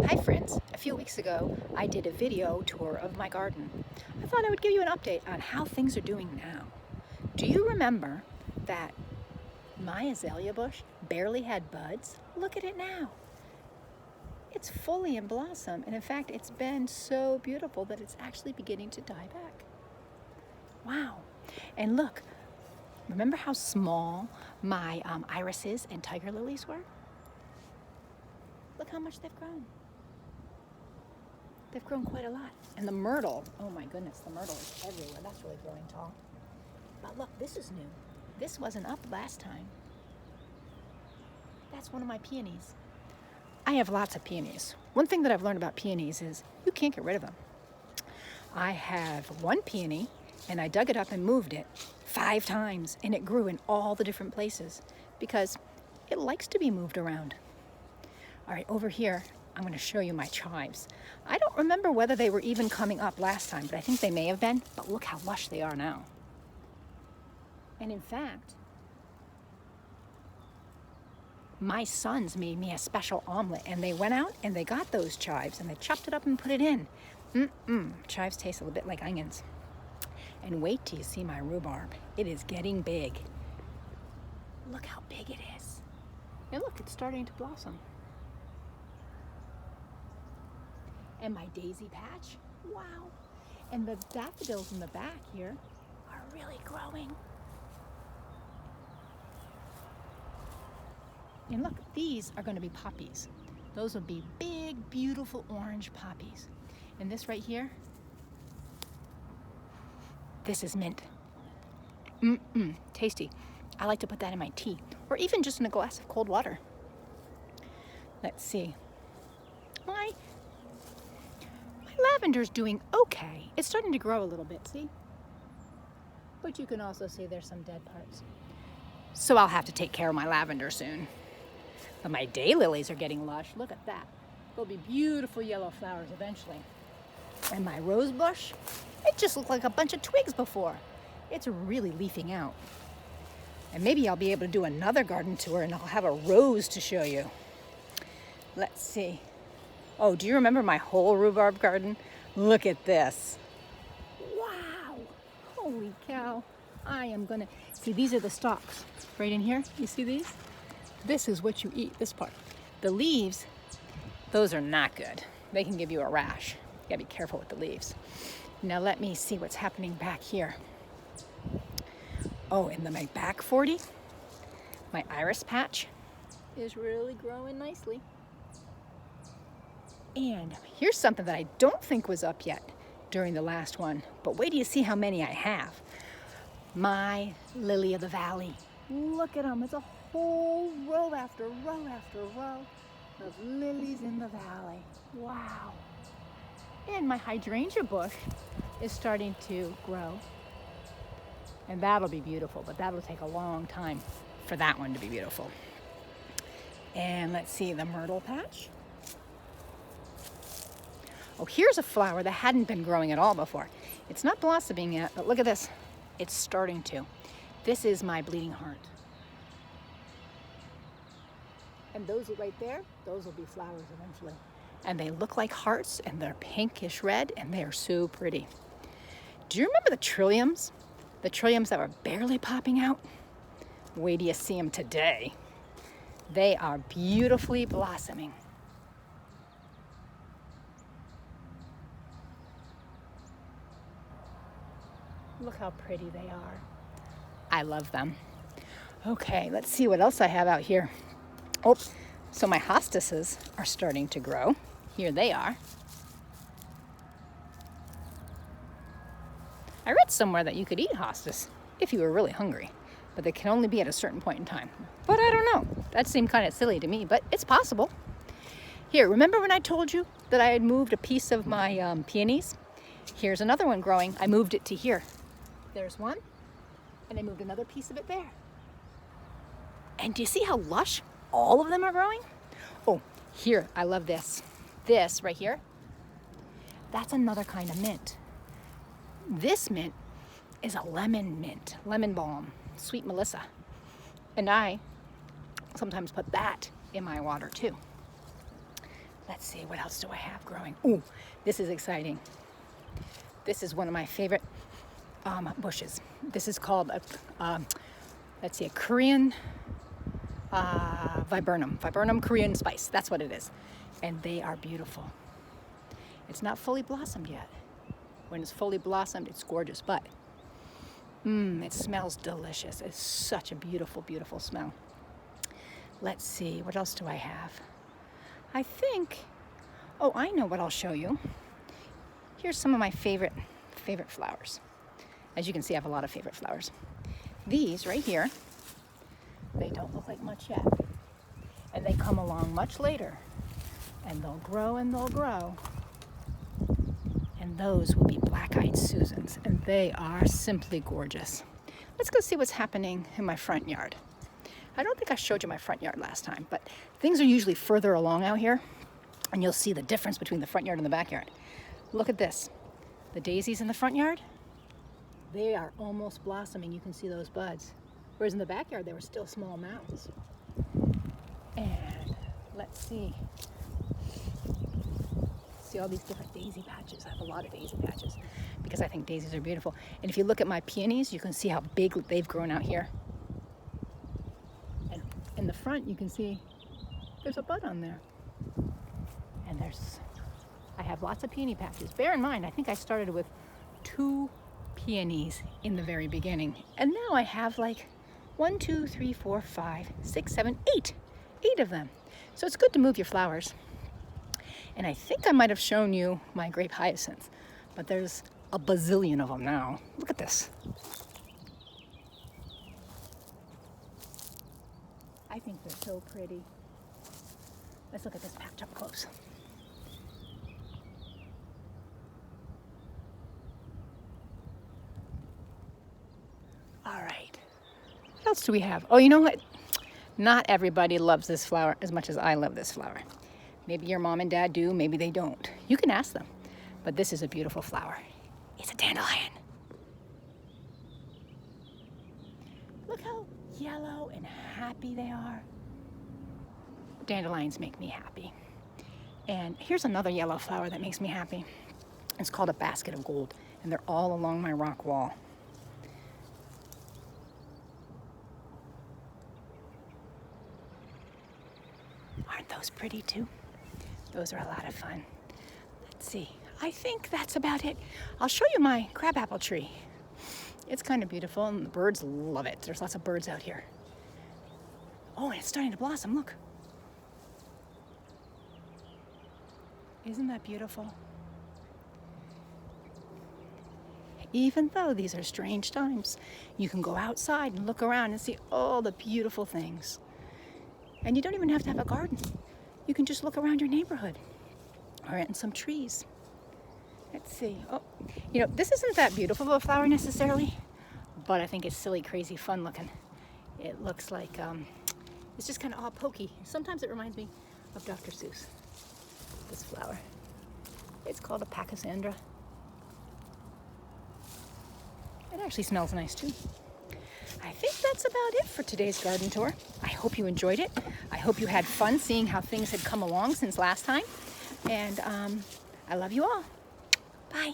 Hi friends, a few weeks ago I did a video tour of my garden. I thought I would give you an update on how things are doing now. Do you remember that my azalea bush barely had buds? Look at it now. It's fully in blossom, and in fact it's been so beautiful that it's actually beginning to die back. Wow. And look, remember how small my irises and tiger lilies were? Look how much they've grown. They've grown quite a lot. And the myrtle, oh my goodness, the myrtle is everywhere. That's really growing tall. But look, this is new. This wasn't up last time. That's one of my peonies. I have lots of peonies. One thing that I've learned about peonies is you can't get rid of them. I have one peony and I dug it up and moved it 5 times, and it grew in all the different places because it likes to be moved around. All right, over here, I'm going to show you my chives. I don't remember whether they were even coming up last time, but I think they may have been. But look how lush they are now. And in fact, my sons made me a special omelet, and they went out and they got those chives and they chopped it up and put it in. Chives taste a little bit like onions. And wait till you see my rhubarb. It is getting big. Look how big it is. And look, it's starting to blossom. And my daisy patch, wow. And the daffodils in the back here are really growing. And look, these are going to be poppies. Those will be big, beautiful orange poppies. And this right here, this is mint. Tasty. I like to put that in my tea, or even just in a glass of cold water. Let's see. My lavender's doing okay. It's starting to grow a little bit, see? But you can also see there's some dead parts. So I'll have to take care of my lavender soon. But my daylilies are getting lush. Look at that. They'll be beautiful yellow flowers eventually. And my rose bush, it just looked like a bunch of twigs before. It's really leafing out. And maybe I'll be able to do another garden tour and I'll have a rose to show you. Let's see. Oh, do you remember my whole rhubarb garden? Look at this. Wow. Holy cow. I am gonna, see, these are the stalks right in here. You see these? This is what you eat, this part. The leaves, those are not good. They can give you a rash. You gotta be careful with the leaves. Now let me see what's happening back here. Oh, in my back 40, my iris patch is really growing nicely. And here's something that I don't think was up yet during the last one, but wait till you see how many I have. My lily of the valley. Look at them. It's a whole row after row after row of lilies in the valley. Wow. And my hydrangea bush is starting to grow. And that'll be beautiful, but that'll take a long time for that one to be beautiful. And let's see, the myrtle patch. Oh, here's a flower that hadn't been growing at all before. It's not blossoming yet, but look at this. It's starting to. This is my bleeding heart. And those right there, those will be flowers eventually. And they look like hearts, and they're pinkish red, and they are so pretty. Do you remember the trilliums? The trilliums that were barely popping out? Wait till you see them today. They are beautifully blossoming. Look how pretty they are. I love them. Okay, let's see what else I have out here. Oh, so my hostices are starting to grow. Here they are. I read somewhere that you could eat hostas if you were really hungry, but they can only be at a certain point in time. But I don't know. That seemed kind of silly to me, but it's possible. Here, remember when I told you that I had moved a piece of my peonies? Here's another one growing. I moved it to here. There's one, and I moved another piece of it there. And do you see how lush all of them are growing? Oh, here, I love this. This right here, that's another kind of mint. This mint is a lemon mint, lemon balm, sweet Melissa. And I sometimes put that in my water too. Let's see, what else do I have growing? Ooh, this is exciting. This is one of my favorite bushes. This is called let's see, a Korean viburnum Korean spice. That's what it is. And they are beautiful. It's not fully blossomed yet. When it's fully blossomed, it's gorgeous, but it smells delicious. It's such a beautiful, beautiful smell. Let's see, what else do I have? I think, oh, I know what I'll show you. Here's some of my favorite flowers. As you can see, I have a lot of favorite flowers. These right here, they don't look like much yet. And they come along much later. And they'll grow and they'll grow. And those will be black-eyed Susans. And they are simply gorgeous. Let's go see what's happening in my front yard. I don't think I showed you my front yard last time, but things are usually further along out here. And you'll see the difference between the front yard and the backyard. Look at this. The daisies in the front yard, they are almost blossoming. You can see those buds. Whereas in the backyard, they were still small mounds. And let's see. See all these different daisy patches. I have a lot of daisy patches because I think daisies are beautiful. And if you look at my peonies, you can see how big they've grown out here. And in the front, you can see there's a bud on there. And I have lots of peony patches. Bear in mind, I think I started with 2 peonies in the very beginning. And now I have like 1, 2, 3, 4, 5, 6, 7, 8. 8 of them. So it's good to move your flowers. And I think I might have shown you my grape hyacinths, but there's a bazillion of them now. Look at this. I think they're so pretty. Let's look at this patch up close. All right. What else do we have? Oh, you know what? Not everybody loves this flower as much as I love this flower. Maybe your mom and dad do, maybe they don't. You can ask them. But this is a beautiful flower. It's a dandelion. Look how yellow and happy they are. Dandelions make me happy. And here's another yellow flower that makes me happy. It's called a basket of gold, and they're all along my rock wall. Aren't those pretty too? Those are a lot of fun. Let's see. I think that's about it. I'll show you my crabapple tree. It's kind of beautiful, and the birds love it. There's lots of birds out here. Oh, and it's starting to blossom. Look. Isn't that beautiful? Even though these are strange times, you can go outside and look around and see all the beautiful things. And you don't even have to have a garden. You can just look around your neighborhood or in some trees. Let's see. Oh, you know, this isn't that beautiful of a flower necessarily, but I think it's silly, crazy, fun looking. It looks like, it's just kind of all pokey. Sometimes it reminds me of Dr. Seuss, this flower. It's called a Pachysandra. It actually smells nice too. I think that's about it for today's garden tour. I hope you enjoyed it. I hope you had fun seeing how things had come along since last time. And I love you all. Bye.